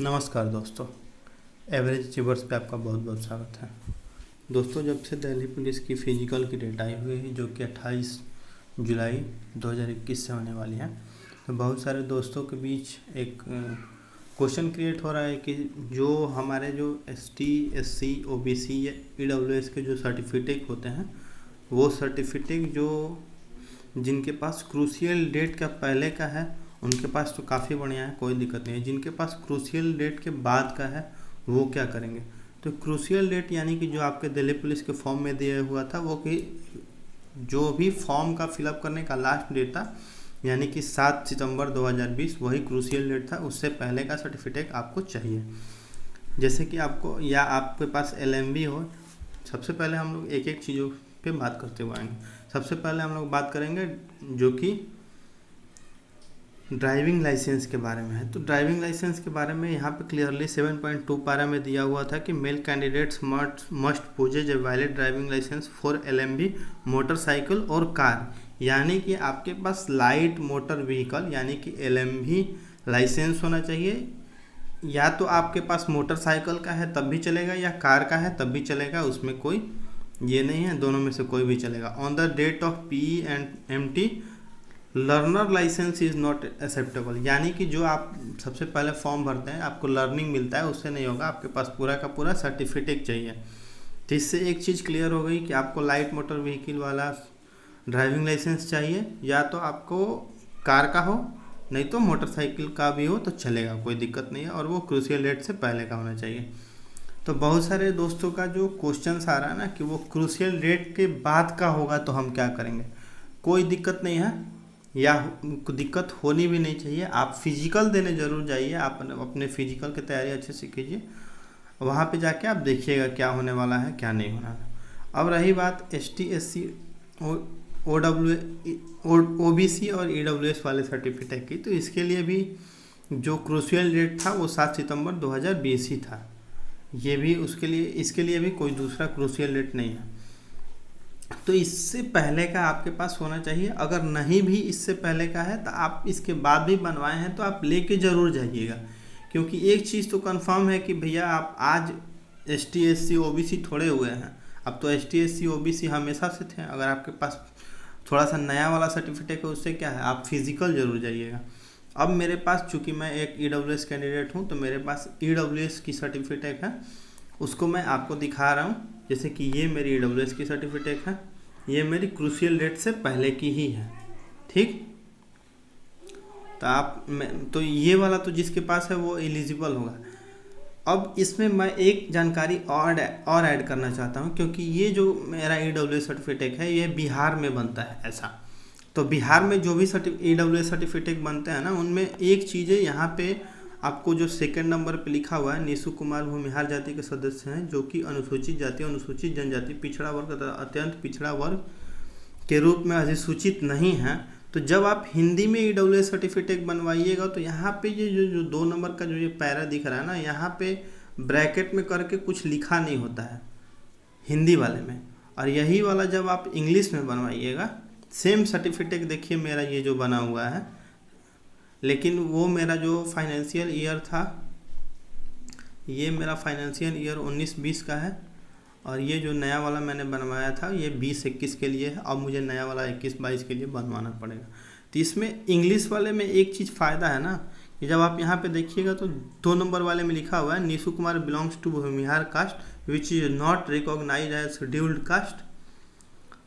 नमस्कार दोस्तों, average achievers पे आपका बहुत बहुत स्वागत है। दोस्तों, जब से दिल्ली पुलिस की फिजिकल की डेट आई हुई है जो कि 28 जुलाई 2021 से होने वाली है, तो बहुत सारे दोस्तों के बीच एक क्वेश्चन क्रिएट हो रहा है कि जो हमारे जो ST SC OBC या EWS के जो सर्टिफिकेट होते हैं, वो सर्टिफिकेट जो जिनके पास क्रूशियल डेट का पहले का है उनके पास तो काफ़ी बढ़िया है, कोई दिक्कत नहीं है। जिनके पास क्रूशियल डेट के बाद का है वो क्या करेंगे? तो क्रूशियल डेट यानी कि जो आपके दिल्ली पुलिस के फॉर्म में दिया हुआ था वो कि जो भी फॉर्म का फिलअप करने का लास्ट डेट था यानी कि 7 सितंबर 2020 वही क्रूशियल डेट था। उससे पहले का सर्टिफिकेट आपको चाहिए। जैसे कि आपको या आपके पास LMB हो। सबसे पहले हम लोग एक एक चीज़ों पे बात करते हुए आएंगे। सबसे पहले हम लोग बात करेंगे जो कि ड्राइविंग लाइसेंस के बारे में है। तो ड्राइविंग लाइसेंस के बारे में यहाँ पे क्लियरली 7.2 पारा में दिया हुआ था कि male candidates must possess a valid driving licence for LMB motorcycle और कार। यानी कि आपके पास लाइट मोटर व्हीकल यानी कि LMB लाइसेंस होना चाहिए। या तो आपके पास मोटरसाइकिल का है तब भी चलेगा या कार का है तब भी चलेगा, उसमें कोई ये नहीं है, दोनों में से कोई भी चलेगा। On the date of PE&MT learner licence is not acceptable. यानी कि जो आप सबसे पहले फॉर्म भरते हैं आपको लर्निंग मिलता है, उससे नहीं होगा, आपके पास पूरा का पूरा सर्टिफिकेट चाहिए। तो इससे एक चीज़ क्लियर हो गई कि आपको लाइट मोटर व्हीकल वाला ड्राइविंग लाइसेंस चाहिए, या तो आपको कार का हो नहीं तो मोटरसाइकिल का भी हो तो चलेगा, कोई दिक्कत नहीं है, और वो क्रूशियल डेट से पहले का होना चाहिए। तो बहुत सारे दोस्तों का जो क्वेश्चन आ रहा है ना कि वो क्रूशियल डेट के बाद का होगा तो हम क्या करेंगे? कोई दिक्कत नहीं है, या दिक्कत होनी भी नहीं चाहिए। आप फिजिकल देने जरूर जाइए, आप अपने फिजिकल की तैयारी अच्छे से कीजिए, वहाँ पे जाके आप देखिएगा क्या होने वाला है क्या नहीं होना है। अब रही बात ST SC OBC और EWS वाले सर्टिफिकेट की, तो इसके लिए भी जो क्रूशियल डेट था वो 7 सितंबर 2020 ही था। ये भी उसके लिए इसके लिए भी कोई दूसरा क्रूशियल डेट नहीं है। तो इससे पहले का आपके पास होना चाहिए। अगर नहीं भी इससे पहले का है तो आप इसके बाद भी बनवाए हैं तो आप लेके ज़रूर जाइएगा, क्योंकि एक चीज़ तो कंफर्म है कि भैया आप आज ST SC OBC थोड़े हुए हैं, अब तो ST SC OBC हमेशा से थे। अगर आपके पास थोड़ा सा नया वाला सर्टिफिकेट है उससे क्या है, आप फिजिकल ज़रूर जाइएगा। अब मेरे पास चूँकि मैं एक EWS कैंडिडेट हूँ तो मेरे पास EWS की सर्टिफिकेट है, उसको मैं आपको दिखा रहा हूँ। जैसे कि ये मेरी EWS की सर्टिफिकेट है, ये मेरी क्रूशियल डेट से पहले की ही है। ठीक, तो ये वाला तो जिसके पास है वो एलिजिबल होगा। अब इसमें मैं एक जानकारी और ऐड करना चाहता हूँ, क्योंकि ये जो मेरा EWS सर्टिफिकेट है ये बिहार में बनता है ऐसा। तो बिहार में जो भी EWS सर्टिफिकेट बनते हैं ना, उनमें एक चीज़ है यहाँ पे आपको जो सेकंड नंबर पे लिखा हुआ है, नीशु कुमार भूमिहार जाति के सदस्य हैं जो कि अनुसूचित जाति, अनुसूचित जनजाति, पिछड़ा वर्ग तथा अत्यंत पिछड़ा वर्ग के रूप में अधिसूचित नहीं है। तो जब आप हिंदी में EWS सर्टिफिकेट बनवाइएगा तो यहाँ पे ये जो 2 नंबर का जो ये पैरा दिख रहा है ना, यहाँ पे ब्रैकेट में करके कुछ लिखा नहीं होता है हिंदी वाले में। और यही वाला जब आप इंग्लिश में बनवाइएगा, सेम सर्टिफिकेट देखिए मेरा ये जो बना हुआ है, लेकिन वो मेरा जो फाइनेंशियल ईयर था, ये मेरा फाइनेंशियल ईयर 19-20 का है, और ये जो नया वाला मैंने बनवाया था ये 20-21 के लिए है। अब मुझे नया वाला 21-22 के लिए बनवाना पड़ेगा। तो इसमें इंग्लिश वाले में एक चीज़ फ़ायदा है ना कि जब आप यहाँ पे देखिएगा तो 2 नंबर वाले में लिखा हुआ है Neeshu Kumar belongs to Bhumihar caste which is not recognise as scheduled caste,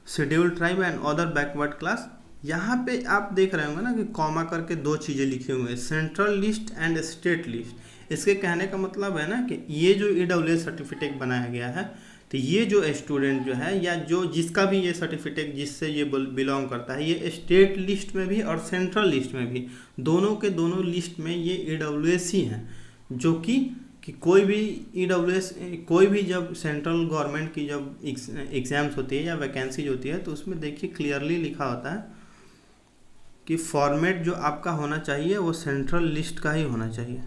scheduled tribe and other backward class. यहाँ पे आप देख रहे होंगे ना कि कॉमा करके 2 चीज़ें लिखे हुए हैं, central list and state list. इसके कहने का मतलब है ना कि ये जो EWS सर्टिफिकेट बनाया गया है, तो ये जो स्टूडेंट जो है या जो जिसका भी ये सर्टिफिकेट जिससे ये बिलोंग करता है, ये स्टेट लिस्ट में भी और सेंट्रल लिस्ट में भी, दोनों के दोनों लिस्ट में ये EWS ही हैं। जो कि कोई भी EWS कोई भी जब सेंट्रल गवर्नमेंट की जब एग्ज़ाम्स होती है या वैकेंसीज होती है तो उसमें देखिए क्लियरली लिखा होता है कि फॉर्मेट जो आपका होना चाहिए वो सेंट्रल लिस्ट का ही होना चाहिए।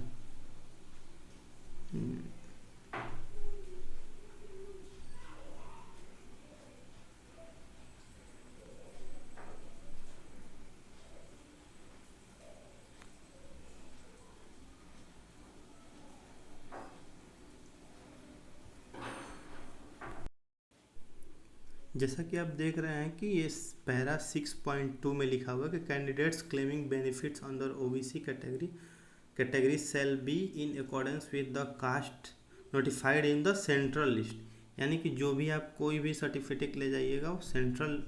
जैसा कि आप देख रहे हैं कि ये पैरा 6.2 में लिखा हुआ है कि candidates claiming benefits under OBC category shall be in accordance with the caste notified in the central list. यानी कि जो भी आप कोई भी सर्टिफिकेट ले जाइएगा वो सेंट्रल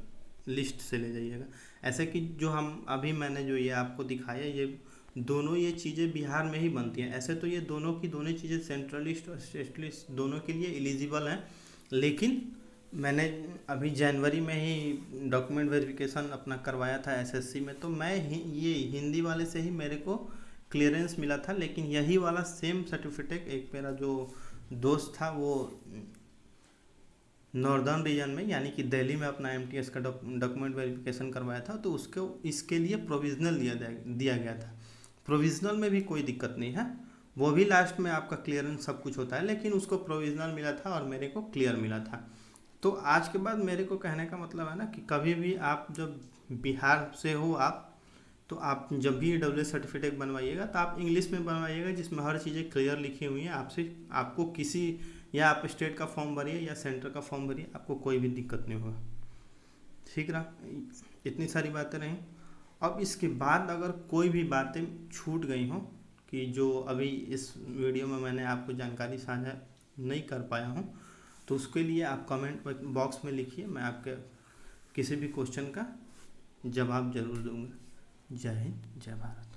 लिस्ट से ले जाइएगा। ऐसे कि जो हम अभी मैंने जो ये आपको दिखाया, ये दोनों ये चीज़ें बिहार में ही बनती हैं। ऐसे तो ये दोनों की दोनों चीज़ें सेंट्रल लिस्ट और स्टेट लिस्ट दोनों के लिए एलिजिबल हैं, लेकिन मैंने अभी जनवरी में ही डॉक्यूमेंट वेरिफिकेशन अपना करवाया था एसएससी में, तो मैं ये हिंदी वाले से ही मेरे को क्लियरेंस मिला था। लेकिन यही वाला सेम सर्टिफिकेट एक मेरा जो दोस्त था वो नॉर्दर्न रीजन में यानी कि दिल्ली में अपना एमटीएस का डॉक्यूमेंट वेरिफिकेशन करवाया था, तो उसको इसके लिए प्रोविज़नल दिया गया था। प्रोविज़नल में भी कोई दिक्कत नहीं है, वो भी लास्ट में आपका क्लियरेंस सब कुछ होता है, लेकिन उसको प्रोविज़नल मिला था और मेरे को क्लियर मिला था। तो आज के बाद मेरे को कहने का मतलब है ना कि कभी भी आप जब बिहार से हो आप, तो आप जब भी डब्ल्यू सर्टिफिकेट बनवाइएगा तो आप इंग्लिश में बनवाइएगा, जिसमें हर चीज़ें क्लियर लिखी हुई हैं। आपको किसी या आप स्टेट का फॉर्म भरिए या सेंटर का फॉर्म भरिए, आपको कोई भी दिक्कत नहीं होगा। ठीक रहा, इतनी सारी बातें रहीं। अब इसके बाद अगर कोई भी बातें छूट गई हों कि जो अभी इस वीडियो में मैंने आपको जानकारी साझा नहीं कर पाया हूँ, तो उसके लिए आप कमेंट बॉक्स में लिखिए, मैं आपके किसी भी क्वेश्चन का जवाब ज़रूर दूंगा। जय हिंद, जय भारत।